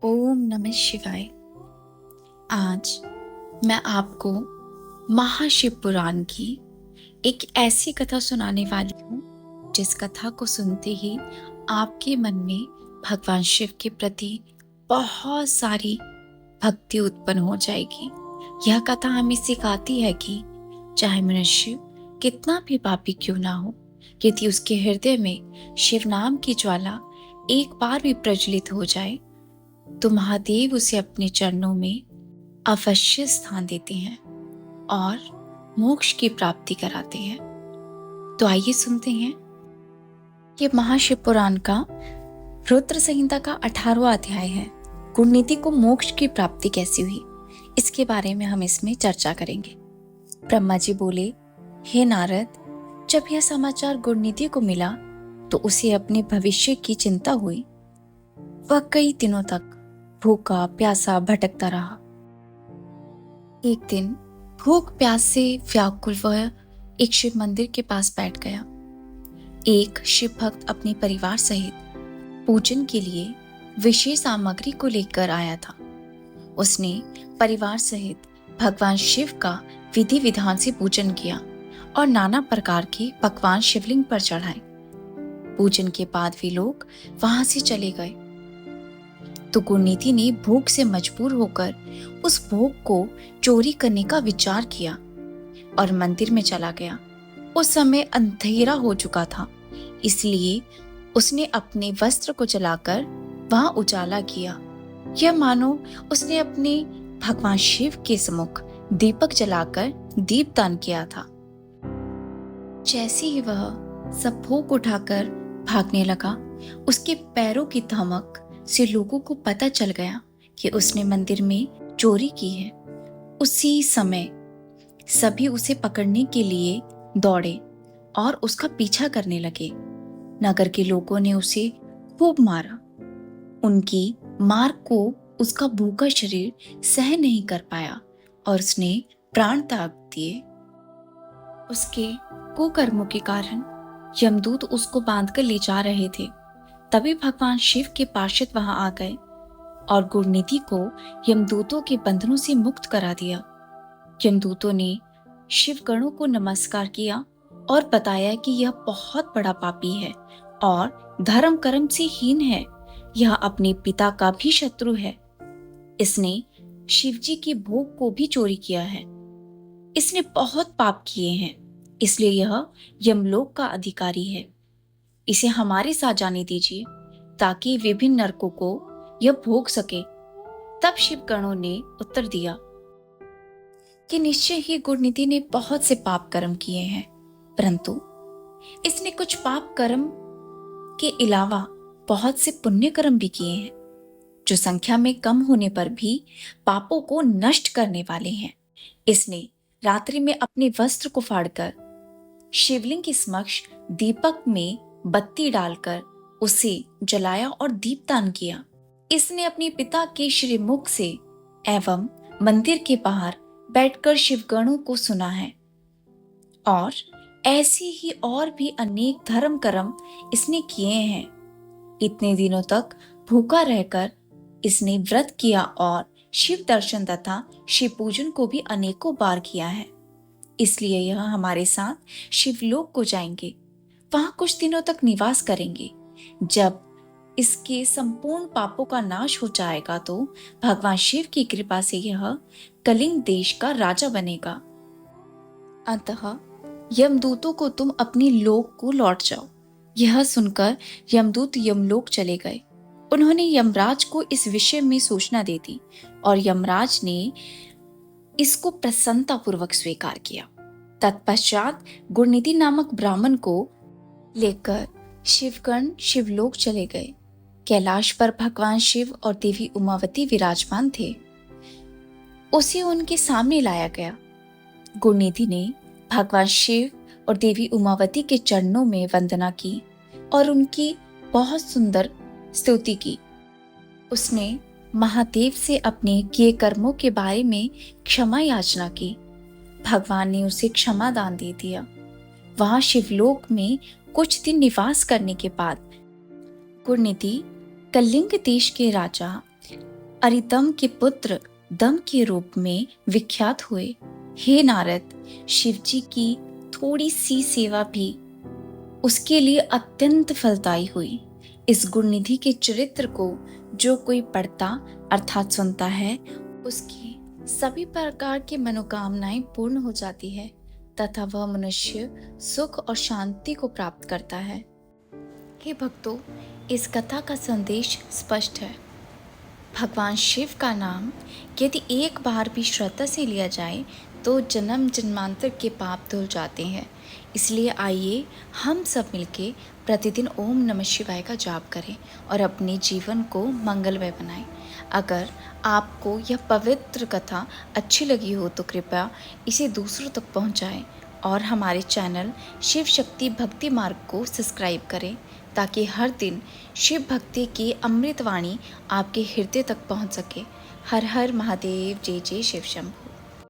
ओम नमः शिवाय। आज मैं आपको महाशिव पुराण की एक ऐसी कथा सुनाने वाली हूँ जिस कथा को सुनते ही आपके मन में भगवान शिव के प्रति बहुत सारी भक्ति उत्पन्न हो जाएगी। यह कथा हमें सिखाती है कि चाहे मनुष्य कितना भी पापी क्यों ना हो, यदि उसके हृदय में शिव नाम की ज्वाला एक बार भी प्रज्वलित हो जाए तो महादेव उसे अपने चरणों में अवश्य स्थान देते हैं और मोक्ष की प्राप्ति कराते हैं। तो आइए सुनते हैं कि महाशिव पुराण का रुद्र संहिता का 18वां अध्याय है। गुणनीति को मोक्ष की प्राप्ति कैसी हुई, इसके बारे में हम इसमें चर्चा करेंगे। ब्रह्मा जी बोले, हे नारद, जब यह समाचार गुणनीति को मिला तो उसे अपने भविष्य की चिंता हुई। वह कई दिनों तक भूखा प्यासा भटकता रहा। एक दिन भूख प्यास से व्याकुल वह एक शिव मंदिर के पास बैठ गया। एक शिव भक्त अपने परिवार सहित पूजन के लिए विशेष सामग्री को लेकर आया था। उसने परिवार सहित भगवान शिव का विधि विधान से पूजन किया और नाना प्रकार के पकवान शिवलिंग पर चढ़ाए। पूजन के बाद वे लोग वहां से चले गए तो गुणनीति ने भूख से मजबूर होकर उस भोग को चोरी करने का विचार किया और मंदिर में चला गया। उस समय अंधेरा हो चुका था, इसलिए उसने अपने वस्त्र को जलाकर वहां उजाला किया। यह मानो उसने अपने भगवान शिव के सम्मुख दीपक जलाकर दीपदान किया था। जैसे ही वह सब भोग उठाकर भागने लगा, उसके पैरों की धमक से लोगों को पता चल गया कि उसने मंदिर में चोरी की है। उसी समय सभी उसे पकड़ने के लिए दौड़े और उसका पीछा करने लगे। नगर के लोगों ने उसे खूब मारा। उनकी मार को उसका भूखा शरीर सहन नहीं कर पाया और उसने प्राण त्याग दिए। उसके कुकर्मों के कारण यमदूत उसको बांधकर ले जा रहे थे। तभी भगवान शिव के पार्षद वहां आ गए और गुणनीति को यमदूतों के बंधनों से मुक्त करा दिया। यमदूतों ने शिवगणों को नमस्कार किया और बताया कि यह बहुत बड़ा पापी है और धर्म कर्म से हीन है। यह अपने पिता का भी शत्रु है। इसने शिवजी के भोग को भी चोरी किया है। इसने बहुत पाप किए हैं, इसलिए यह यमलोक का अधिकारी है। इसे हमारे साथ जाने दीजिए ताकि विभिन्न नरकों को यह भोग सके। तब शिवगणों ने उत्तर दिया कि निश्चय ही गुणनीति ने बहुत से पाप कर्म किए हैं, परंतु इसने कुछ पाप कर्म के अलावा बहुत से पुण्य कर्म भी किए हैं, जो संख्या में कम होने पर भी पापों को नष्ट करने वाले हैं। इसने रात्रि में अपने वस्त्र को फाड़कर शिवलिंग के समक्ष दीपक में बत्ती डालकर उसे जलाया और दीपदान किया। इसने अपने पिता के श्रीमुख से एवं मंदिर के बाहर बैठकर शिवगणों को सुना है। और ऐसे ही और भी अनेक धर्म कर्म इसने किए हैं। इतने दिनों तक भूखा रहकर इसने व्रत किया और शिव दर्शन तथा शिव पूजन को भी अनेकों बार किया है। इसलिए यह हमारे साथ शिवलोक को जाएंगे, वहां कुछ दिनों तक निवास करेंगे। जब इसके संपूर्ण पापों का नाश हो जाएगा तो भगवान शिव की कृपा से यह कलिंग देश का राजा बनेगा। अतः यमदूतों को तुम अपनी लोक को लौट जाओ। यह सुनकर यमदूत यमलोक चले गए। उन्होंने यमराज को इस विषय में सूचना दे दी और यमराज ने इसको प्रसन्नता पूर्वक स्वीकार किया। तत्पश्चात गुणनीति नामक ब्राह्मण को लेकर शिवगण शिवलोक चले गए। कैलाश पर भगवान शिव और देवी उमावती विराजमान थे। उसे उनके सामने लाया गया। गुणनीति ने भगवान शिव और देवी उमावती के चरणों में वंदना की और उनकी बहुत सुंदर स्तुति की। उसने महादेव से अपने किए कर्मों के बारे में क्षमा याचना की। भगवान ने उसे क्षमा दान दे दिया। वहां शिवलोक में कुछ दिन निवास करने के बाद गुणनीति कलिंग देश के राजा अरिदम के पुत्र दम के रूप में विख्यात हुए। हे नारद, शिव जी की थोड़ी सी सेवा भी उसके लिए अत्यंत फलदायी हुई। इस गुणनिधि के चरित्र को जो कोई पढ़ता अर्थात सुनता है, उसकी सभी प्रकार की मनोकामनाएं पूर्ण हो जाती है तथा वह मनुष्य सुख और शांति को प्राप्त करता है। हे भक्तों, इस कथा का संदेश स्पष्ट है। भगवान शिव का नाम यदि एक बार भी श्रद्धा से लिया जाए तो जन्म जन्मांतर के पाप धुल जाते हैं। इसलिए आइए हम सब मिलके प्रतिदिन ओम नमः शिवाय का जाप करें और अपने जीवन को मंगलमय बनाएं। अगर आपको यह पवित्र कथा अच्छी लगी हो तो कृपया इसे दूसरों तक पहुंचाएं और हमारे चैनल शिव शक्ति भक्ति मार्ग को सब्सक्राइब करें ताकि हर दिन शिव भक्ति की अमृत वाणी आपके हृदय तक पहुंच सके। हर हर महादेव, जय जय शिव शंभू।